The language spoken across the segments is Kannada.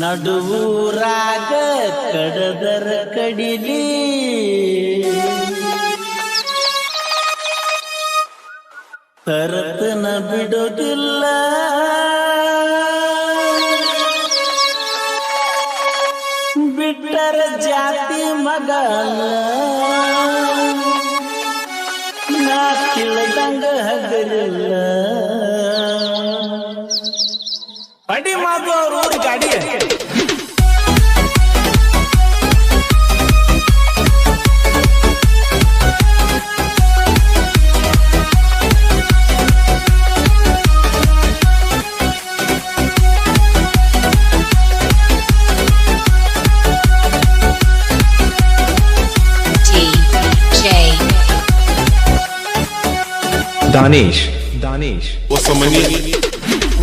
ನಡುವೂರಾಗ ಕಡದರ ಕಡಿಲಿ ತರತನ ಬಿಡೋದಿಲ್ಲ ಬಿಟ್ಟರ ಜಾತಿ ಮಗನ ನಾ ತಿಳಿದಂಗ ಹಗಲಿಲ್ಲ ಅಡಿ ಮಾತು ಅವ್ರ ಊರ ಗಾಡಿ दानिश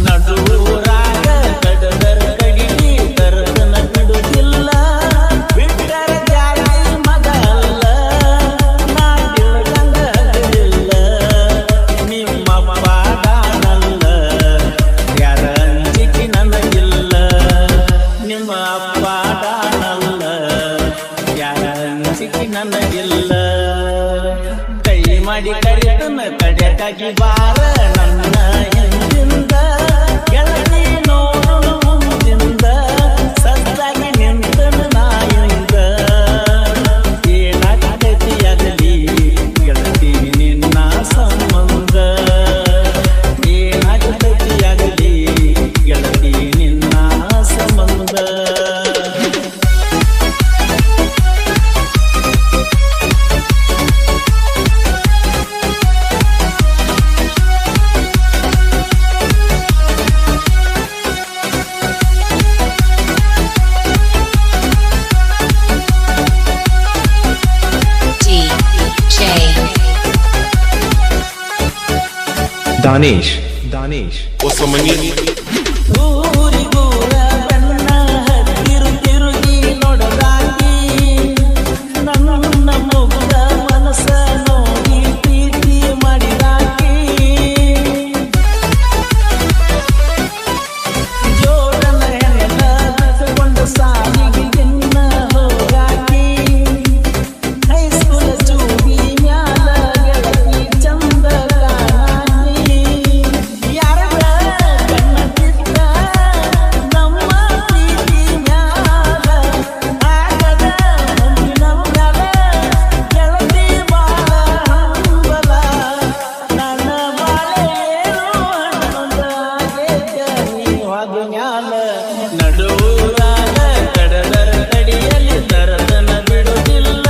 ನಡುವೂರಾಗ ಕಡದರ ಕಡಿಲಿ ತರತನ ಬಿಡುತ್ತಿಲ್ಲ ಬಿಟ್ಟರ ಜಾತಿ ಮಗಲ್ಲ ನಾ ತಿಳಿದಂಗ ಹಗಲಿಲ್ಲ ನಿಮ್ಮ ಪಾಡನಲ್ಲ ಯಾರ ಅಂಜಿಕೆ ನನಗಿಲ್ಲ ನಿಮ್ಮ ಪಾಡನಲ್ಲ ಯಾರ ಅಂಜಿಕೆ ನನಗಿಲ್ಲ ಕೈ ಮಾಡಿ ಕರೆತನ ಕಡೆಯಾಗಿ ಬಾರ ನನ್ನ ಹಿಂದಿಂದ ಗೆಳತಿ ನೋಡು ಮುಂದಿಂದ ಸದ್ದಾಗಿ ನಿಂತನು ನಾಯಿಂದ ಏನಾಗತಿ ಆಗಲಿ ಗೆಳತಿ ನಿನ್ನ ಸಂಬಂಧ ಏನಾಗತಿ ಆಗಲಿ ಗೆಳತಿ ನಿನ್ನ ಸಂಬಂಧ दानिश ಊರಿಗೂರ ಬಣ್ಣ ಹತ್ತಿರು ತಿರುಗಿ ನೋಡದಾಗಿ ನನ್ನ ಮುಗ್ಧ ಮನಸ್ಸ ನೋಡಿ ಪ್ರೀತಿ ಮಾಡಿದಾಗಿ ಜೋಡನ ಹೆಣ ಬಿಟ್ಟುಕೊಂಡು ಸಾಲಿಗೆ ದಿನ ಹೋಗಾಕಿ ಹೈಸ್ಕೂಲ್ ಚೂಡಿ ಮ್ಯಾಲ ಗೆಳತಿ ಚಂದ ಕಾಣಿ ಯಾರದ ಕಣ್ಣ ಬಿಟ್ಟ ನಮ್ಮ ಪ್ರೀತಿ ಮ್ಯಾಲ ಆಗದ ಮುಂದಿನ ಮ್ಯಾಲ ಗೆಳತಿ ಬಾಳ ಹಂಬಲ ನನ್ನ ಬಾಳೇನು ಹಣ್ಣೊಂದ ನೀವಾದ ಮ್ಯಾಲ ನಡುವೂರಾಗ ಕಡದರ ಕಡಿಯಲ್ಲಿ ತರತನ ಬಿಡುವುದಿಲ್ಲ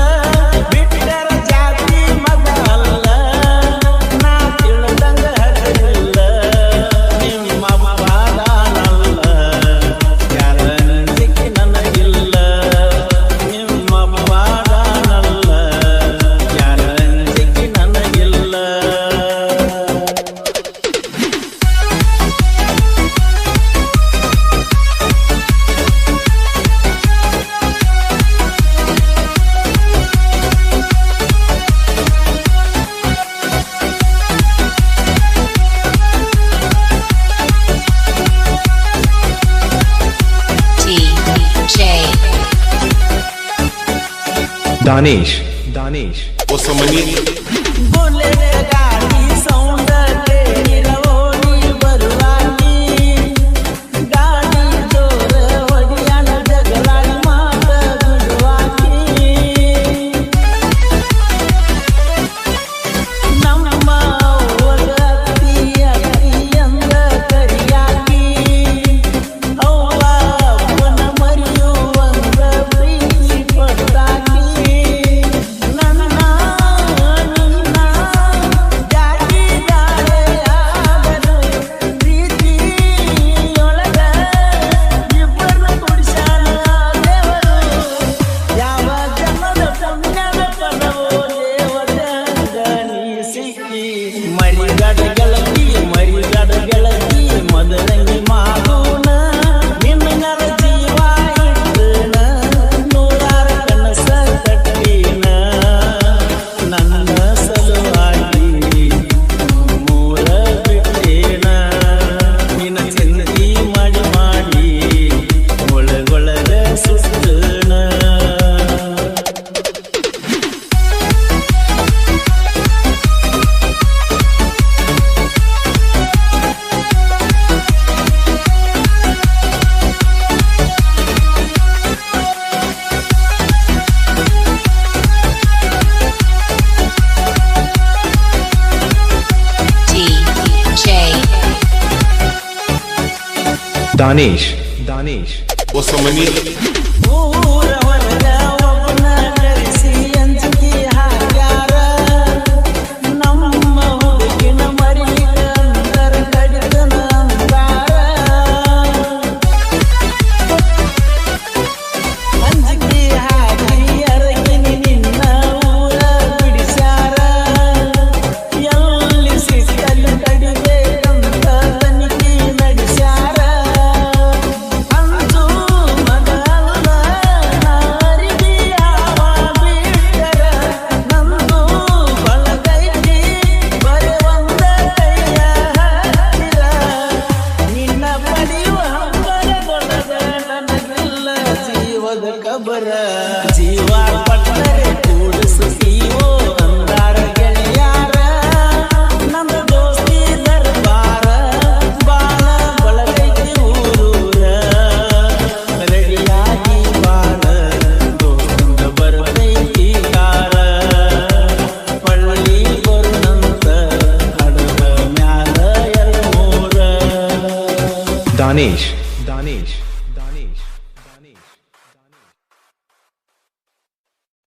ಬಿಟ್ಟರ ಜಾತಿ ಮಗಲ್ಲ ನಾ ತಿಳಿದಂಗ ಹಗಲಿಲ್ಲ ನಿಮ್ಮ ಪಾಡನಲ್ಲ ಯಾರ ಅಂಜಿಕೆ ನನಗಿಲ್ಲ ನಿಮ್ಮ ಪಾಡನಲ್ಲ ಯಾರ ಅಂಜಿಕೆ ನನಗಿಲ್ಲ दानिश ಬುಲೆಟ್ ಗಾಡಿ ಸೌಂಡ ಕೇಳಿರವೋಡಿ ಬರುವಾಗಿ ಗಾಡಿ ಜೋರ ಹೊಡಿಯಾಣ ಜಗಳಾಡಿ ಮಾತ ಬಿಡುವಾಗಿ ನಮ್ಮ ಅವ್ವಗ ಅತ್ತಿ ಅಂದ ಕರಿಯಾಗಿ ಅವ್ವ ಅಪ್ಪನ ಮರೆಯುವಂಗ ಪ್ರೀತಿ ಪಟ್ಟಾಗಿ ನನ್ನ ನಿನ್ನ Danesh, Danesh, Osamani, ಊರ ಹೊರಗ ಒಬ್ಬನ ಕಳಿಸಿ ಅಂಜಿಕೆ ಹಾಕ್ಯಾರ ನಮ್ಮ ಹುಡುಗಿನ ಮರಿಲಿಕ ಅಂದರ ಕಡಿತನ ಅಂದಾರ ಅಂಜಿಕೆ ಹಾಕಿ ಅರಗಿನಿ ನಿನ್ನ ಊರ ಬಿಡಿಸ್ಯಾರ ಎಲ್ಲಿ ಸಿಕ್ಕಲ್ಲಿ ಕಡಿಬೇಕಂತ ತನಿಖೆ ನಡೆಸ್ಯಾರ ಅಂಜು ಮಗಲ್ಲ ನಾರಿಗೆ ಯಾವ ಬಿಟ್ಟರ ನಂದು ಬಳಗೈತಿ ಬರೆ ಒಂದ ಕೈಯ ಹತ್ತಿರ ನಿನ್ನ ಪಡೆಯುವ ಹಂಬಲದೊಳಗ ನನಗಿಲ್ಲ ಜೀವದ ಕಬರ ಜೀವ ಪಟ್ಟರೆ ಕೂಡಿಸುತ್ತೀವೋ ಅಂದಾರ ಗೆಳೆಯಾರ ನಮ್ಮ ದೋಸ್ತಿ ದರ್ಬಾರ ಬಾಳ ಬಳಗೈತಿ ಊರೂರ ರೆಡಿಯಾಗಿ ಬಾಳ ದೋಸ್ತಂದ ಬರ್ತೈತಿ ಕಾರ ಪಳ್ಳಿ ಬರುಣಂತ ಹಡಗ ಮ್ಯಾಲ 2-3 Danesh,